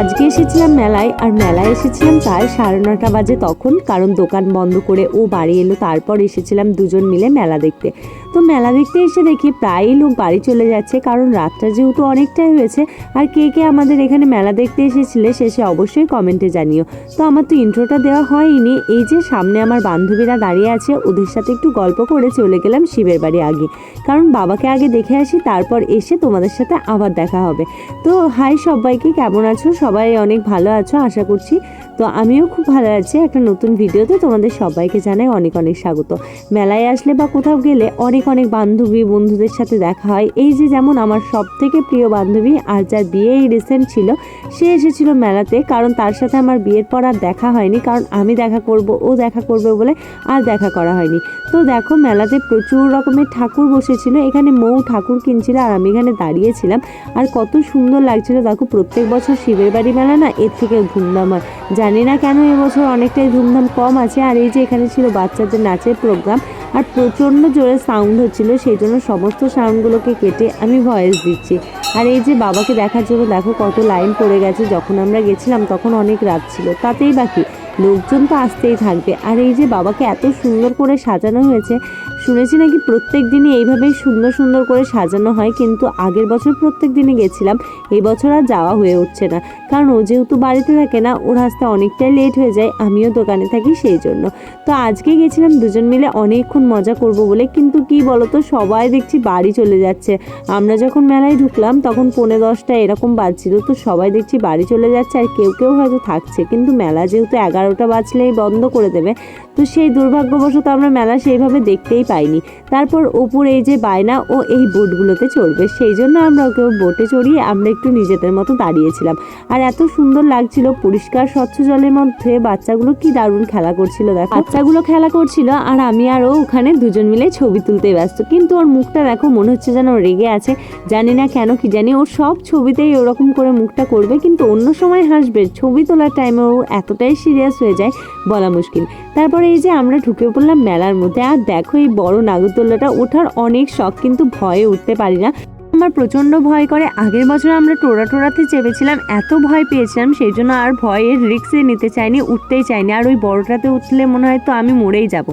আজকে এসেছিলাম মেলায়, আর মেলায় এসেছিলাম প্রায় 9:30 বাজে তখন, কারণ দোকান বন্ধ করে ও বাড়ি এলো। তারপর এসেছিলাম দুজন মিলে মেলা দেখতে। তো মেলা দেখতে এসে দেখি প্রায়ই লোক বাড়ি চলে যাচ্ছে, কারণ রাতটা যেহেতু অনেকটাই হয়েছে। আর কে কে আমাদের এখানে মেলা দেখতে এসেছিলে শেষে অবশ্যই কমেন্টে জানিও। তো আমার তো ইন্ট্রোটা দেওয়া হয়নি। এই যে সামনে আমার বান্ধবীরা দাঁড়িয়ে আছে, ওদের সাথে একটু গল্প করে চলে গেলাম শিবের বাড়ি আগে, কারণ বাবাকে আগে দেখে আসি, তারপর এসে তোমাদের সাথে আবার দেখা হবে। তো হাই সবাইকে, কেমন আছো? সবাই অনেক ভালো আছো আশা করছি। তো আমিও খুব ভালো আছি। একটা নতুন ভিডিওতে তোমাদের সবাইকে জানাই অনেক অনেক স্বাগত। মেলায় আসলে বা কোথাও গেলে অনেক অনেক বান্ধবী বন্ধুদের সাথে দেখা হয়। এই যে যেমন আমার সব থেকে প্রিয় বান্ধবী, আর যার বিয়ে রিসেন্ট ছিল, সে এসেছিল মেলাতে, কারণ তার সাথে আমার বিয়ের পর আর দেখা হয়নি, কারণ আমি দেখা করব ও দেখা করবে বলে আর দেখা করা হয়নি। তো দেখো মেলাতে প্রচুর রকমের ঠাকুর বসেছিল, এখানে মৌ ঠাকুর কিনছিল আর আমি এখানে দাঁড়িয়েছিলাম। আর কত সুন্দর লাগছিল। দেখো প্রত্যেক বছর শিবের বাড়ি মেলা না এর থেকে ধুমধাম হয়, জানি না কেন এবছর অনেকটাই ধুমধাম কম আছে। আর এই যে এখানে ছিল বাচ্চাদের নাচের প্রোগ্রাম, আর প্রচণ্ড জোরে সাউন্ড হচ্ছিল, সেই জন্য সমস্ত সাউন্ডগুলোকে কেটে আমি ভয়েস দিচ্ছি। আর এই যে বাবাকে দেখার জন্য দেখো কত লাইন পড়ে গেছে। যখন আমরা গেছিলাম তখন অনেক রাত ছিল, তাতেই বাকি লোকজন তো আসতেই থাকবে। আর এই যে বাবাকে এত সুন্দর করে সাজানো হয়েছে, শুনেছি নাকি প্রত্যেক দিনই এইভাবেই সুন্দর সুন্দর করে সাজানো হয়, কিন্তু আগের বছর প্রত্যেক দিনই গেছিলাম, এই বছর আর যাওয়া হয়ে উঠছে না, কারণ ও যেহেতু বাড়িতে থাকে না, ওর আসতে অনেকটাই লেট হয়ে যায়, আমিও দোকানে থাকি সেই জন্য। তো আজকে গেছিলাম দুজন মিলে অনেকক্ষণ মজা করব বলে, কিন্তু কি বলতো সবাই দেখছি বাড়ি চলে যাচ্ছে। আমরা যখন মেলায় ঢুকলাম তখন 9:45 এরকম বাজছিল, তো সবাই দেখছি বাড়ি চলে যাচ্ছে, আর কেউ কেউ হয়তো থাকছে, কিন্তু মেলা যেহেতু 11টা বাজলেই বন্ধ করে দেবে, তো সেই দুর্ভাগ্যবশত আমরা মেলা সেইভাবে দেখতেই পাইনি। তারপর অপুর এই যে বায়না, ও এই বোটগুলোতে চড়বে, সেই জন্য আমরা ওকে বোটে চড়িয়ে আমরা একটু নিজেদের মতো দাঁড়িয়েছিলাম। আর এত সুন্দর লাগছিল, পরিষ্কার স্বচ্ছ জলের মধ্যে বাচ্চাগুলো কি দারুণ খেলা করছিল। দেখো বাচ্চাগুলো খেলা করছিল, আর আমি আর ও ওখানে দুজন মিলে ছবি তুলতে ব্যস্ত, কিন্তু ওর মুখটা দেখো মনে হচ্ছে যেন রেগে আছে, জানি না কেন, কি জানি। ওর সব ছবিতেই ওরকম করে মুখটা করবে, কিন্তু অন্য সময় হাসবে, ছবি তোলার টাইমে ও এতটাই সিরিয়াস হয়ে যায় বলা মুশকিল। তারপরে এই যে আমরা ঢুকে পড়লাম মেলার মধ্যে, আর দেখো এই বড় নাগরদোলনাটা ওঠার অনেক শখ, কিন্তু ভয়ে উঠতে পারি না, আমার প্রচণ্ড ভয় করে। আগের বছর আমরা টোড়াতে চেপেছিলাম, এত ভয় পেয়েছিলাম, সেই জন্য আর ভয়ের রিস্ক নিতে চাইনি, উঠতেই চাইনি। আর ওই বড়টাতে উঠলে মনে হয় তো আমি মরেই যাব।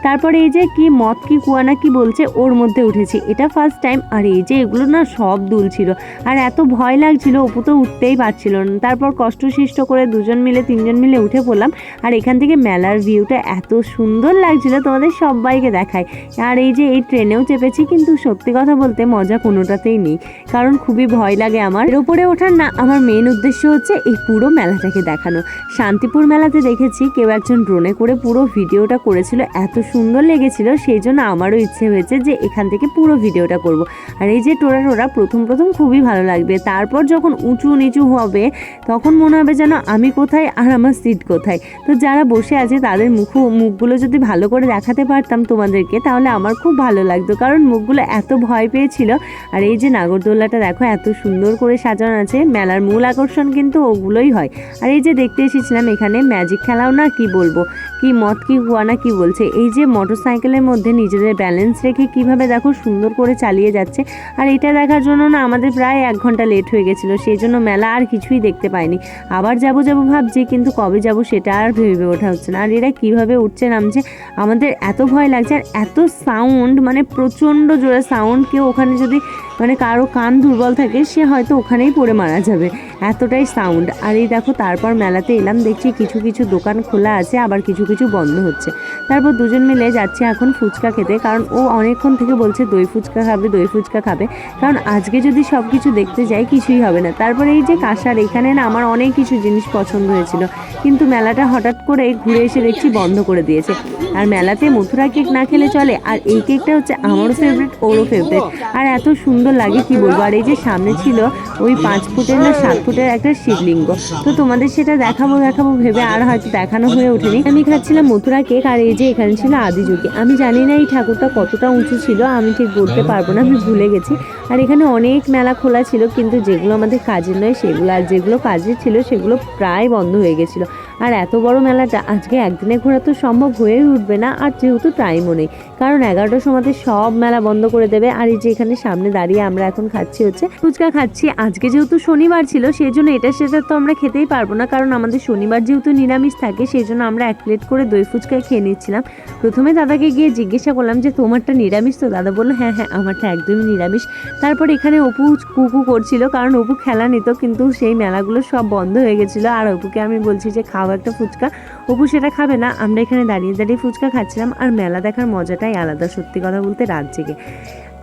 তারপরে এই যে কি মদ কি কুয়ানা কি বলছে, ওর মধ্যে উঠেছি, এটা ফার্স্ট টাইম। আর এই যে এগুলো না সব দুল ছিল, আর এত ভয় লাগছিল, অপু তো উঠতেই পারছিল না। তারপর কষ্টসৃষ্ট করে দুজন মিলে তিনজন মিলে উঠে পড়লাম। আর এখান থেকে মেলার ভিউটা এত সুন্দর লাগছিল, তোমাদের সবাইকে দেখায়। আর এই যে এই ট্রেনেও চেপেছি, কিন্তু সত্যি কথা বলতে মজা কোনোটাতেই নেই, কারণ খুবই ভয় লাগে আমার। এর উপরে ওঠার না আমার মেন উদ্দেশ্য হচ্ছে এই পুরো মেলাটাকে দেখানো। শান্তিপুর মেলাতে দেখেছি কেউ একজন ড্রোনে করে পুরো ভিডিওটা করেছিল, এত সুন্দর লেগেছিল, সেই জন্য আমারও ইচ্ছে হয়েছে যে এখান থেকে পুরো ভিডিওটা করব। আর এই যে টোরা প্রথম খুবই ভালো লাগবে, তারপর যখন উঁচু নিচু হবে তখন মনে হবে যেন আমি কোথায় আর আমার সিট কোথায়। তো যারা বসে আছে তাদের মুখগুলো যদি ভালো করে দেখাতে পারতাম তোমাদেরকে, তাহলে আমার খুব ভালো লাগতো, কারণ মুখগুলো এত ভয় পেয়েছিল। আর এই যে নাগরদোল্লাটা দেখো এত সুন্দর করে সাজানো আছে, মেলার মূল আকর্ষণ কিন্তু ওগুলোই হয়। আর এই যে দেখতে এসেছিলাম এখানে ম্যাজিক খেলাও না, কি বলবো, কি মদ কি কুয়ানা কি বলছে, এই যে মোটর সাইকেলের মধ্যে নিজেদের ব্যালেন্স রেখে কিভাবে দেখো সুন্দর করে চালিয়ে যাচ্ছে। আর এটা দেখার জন্য না আমাদের প্রায় 1 ঘন্টা লেট হয়ে গেছিল, সেই জন্য মেলা আর কিছুই দেখতে পাইনি। আবার যাবো ভাবছি, কিন্তু কবে যাব সেটা আর ভেবে ওঠা হচ্ছে না। আর এরা কিভাবে উঠছে নামছে, আমাদের এত ভয় লাগছে। আর এত সাউন্ড, মানে প্রচণ্ড জোরে সাউন্ড, কেউ ওখানে যদি মানে কারো কান দুর্বল থাকে সে হয়তো ওখানেই পড়ে মারা যাবে, এতটাই সাউন্ড। আর এই দেখো তারপর মেলাতে এলাম, দেখছি কিছু কিছু দোকান খোলা আছে, আবার কিছু কিছু বন্ধ হচ্ছে। তারপর দুজন মিলে যাচ্ছে এখন ফুচকা খেতে, কারণ ও অনেকক্ষণ থেকে বলছে দই ফুচকা খাবে, কারণ আজকে যদি সব কিছু দেখতে যাই কিছুই হবে না। তারপরে এই যে কাঁসার, এখানে না আমার অনেক কিছু জিনিস পছন্দ হয়েছিল, কিন্তু মেলাটা হঠাৎ করে ঘুরে এসে দেখছি বন্ধ করে দিয়েছে। আর মেলাতে মথুরা কেক না খেলে চলে, আর এই কেকটা হচ্ছে আমারও ফেভারিট, ওরও ফেভারিট, আর এত সুন্দর লাগে কি বলবো। আর এই যে সামনে ছিল ওই 5 ফুটের না 7 ফুটের একটা শিবলিঙ্গ, তো তোমাদের সেটা দেখাবো ভেবে আর হয়তো দেখানো হয়ে ওঠেনি। আমি খাচ্ছিলাম মথুরা কেক, আর এই যে এখানে ছিল আদিযোগী। আমি জানি না এই ঠাকুরটা কতটা উঁচু ছিল, আমি ঠিক বলতে পারবো না, আমি ভুলে গেছি। আর এখানে অনেক মেলা খোলা ছিল, কিন্তু যেগুলো আমাদের কাজের নয় সেগুলো, আর যেগুলো কাজের ছিল সেগুলো প্রায় বন্ধ হয়ে গেছিলো। আর এত বড় মেলাটা আজকে একদিনে ঘোরা তো সম্ভব হয়ে উঠবে না, আর যেহেতু টাইমও নেই, কারণ 11টার সময়তে সব মেলা বন্ধ করে দেবে। আর এই যে এখানে সামনে দাঁড়িয়ে আমরা এখন খাচ্ছি হচ্ছে ফুচকা খাচ্ছি। আজকে যেহেতু শনিবার ছিল সেই জন্য এটা সেটা তো আমরা খেতেই পারবো না, কারণ আমাদের শনিবার যেহেতু নিরামিষ থাকে সেই জন্য আমরা 1 প্লেট করে দই ফুচকা খেয়ে নিচ্ছিলাম। প্রথমে দাদাকে গিয়ে জিজ্ঞাসা করলাম যে তোমারটা নিরামিষ তো? দাদা বললো হ্যাঁ হ্যাঁ আমারটা একদমই নিরামিষ। তারপর এখানে অপু কুকু করছিল, কারণ অপু খেলা নিত, কিন্তু সেই মেলাগুলো সব বন্ধ হয়ে গেছিলো। আর অপুকে আমি বলছি যে খাও একটা ফুচকা, অপু সেটা খাবে না। আমরা এখানে দাঁড়িয়ে দাঁড়িয়ে ফুচকা খাচ্ছিলাম আর মেলা দেখার মজাটাই আলাদা, সত্যি কথা বলতে রাত জেগে।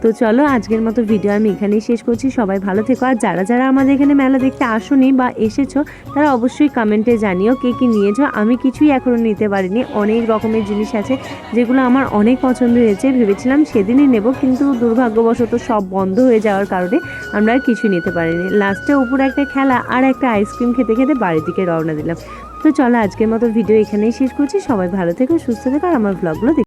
তো চলো আজকের মতো ভিডিও আমি এখানেই শেষ করছি। সবাই ভালো থেকো। আর যারা যারা আমাদের এখানে মেলা দেখতে আসোনি বা এসেছো তারা অবশ্যই কমেন্টে জানিও কে কী নিয়েছো। আমি কিছুই এখনও নিতে পারিনি, অনেক রকমের জিনিস আছে যেগুলো আমার অনেক পছন্দ হয়েছে। ভেবেছিলাম সেদিনই নেব, কিন্তু দুর্ভাগ্যবশত সব বন্ধ হয়ে যাওয়ার কারণে আমরা আর কিছু নিতে পারিনি। লাস্টে উপর একটা খেলা আর একটা আইসক্রিম খেতে খেতে বাড়ির দিকে রওনা দিলাম। তো চলো আজকের মতো ভিডিও এখানেই শেষ করছি। সবাই ভালো থেকো, সুস্থ থেকো আর আমার ব্লগগুলো